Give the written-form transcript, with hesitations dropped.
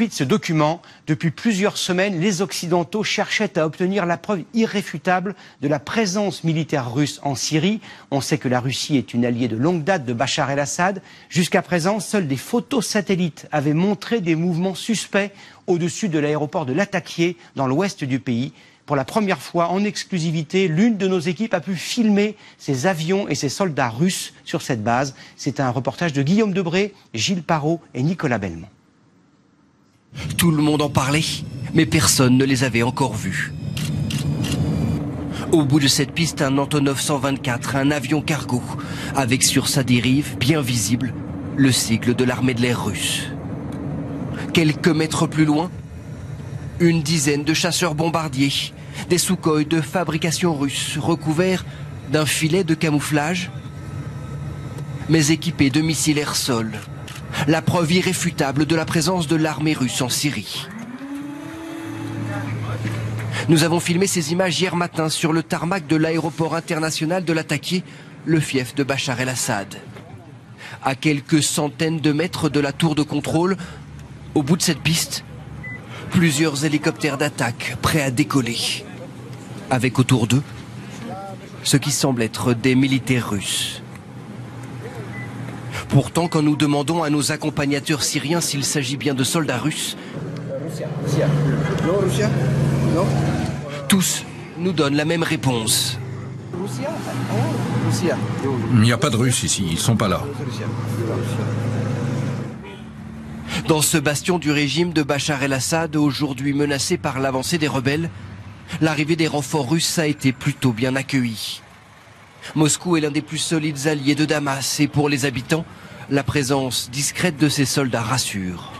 suite ce document. Depuis plusieurs semaines, les Occidentaux cherchaient à obtenir la preuve irréfutable de la présence militaire russe en Syrie. On sait que la Russie est une alliée de longue date de Bachar el-Assad. Jusqu'à présent, seules des photos satellites avaient montré des mouvements suspects au-dessus de l'aéroport de Latakia, dans l'ouest du pays. Pour la première fois, en exclusivité, l'une de nos équipes a pu filmer ces avions et ces soldats russes sur cette base. C'est un reportage de Guillaume Debré, Gilles Parot et Nicolas Belmont. Tout le monde en parlait, mais personne ne les avait encore vus. Au bout de cette piste, un Antonov 124, un avion cargo, avec sur sa dérive, bien visible, le sigle de l'armée de l'air russe. Quelques mètres plus loin, une dizaine de chasseurs bombardiers, des Sukhoi de fabrication russe, recouverts d'un filet de camouflage, mais équipés de missiles air-sol. La preuve irréfutable de la présence de l'armée russe en Syrie. Nous avons filmé ces images hier matin sur le tarmac de l'aéroport international de Latakia, le fief de Bachar el-Assad. À quelques centaines de mètres de la tour de contrôle, au bout de cette piste, plusieurs hélicoptères d'attaque prêts à décoller. Avec autour d'eux, ce qui semble être des militaires russes. Pourtant, quand nous demandons à nos accompagnateurs syriens s'il s'agit bien de soldats russes, tous nous donnent la même réponse. Il n'y a pas de Russes ici, ils sont pas là. Dans ce bastion du régime de Bachar el-Assad, aujourd'hui menacé par l'avancée des rebelles, l'arrivée des renforts russes a été plutôt bien accueillie. Moscou est l'un des plus solides alliés de Damas et pour les habitants, la présence discrète de ces soldats rassure.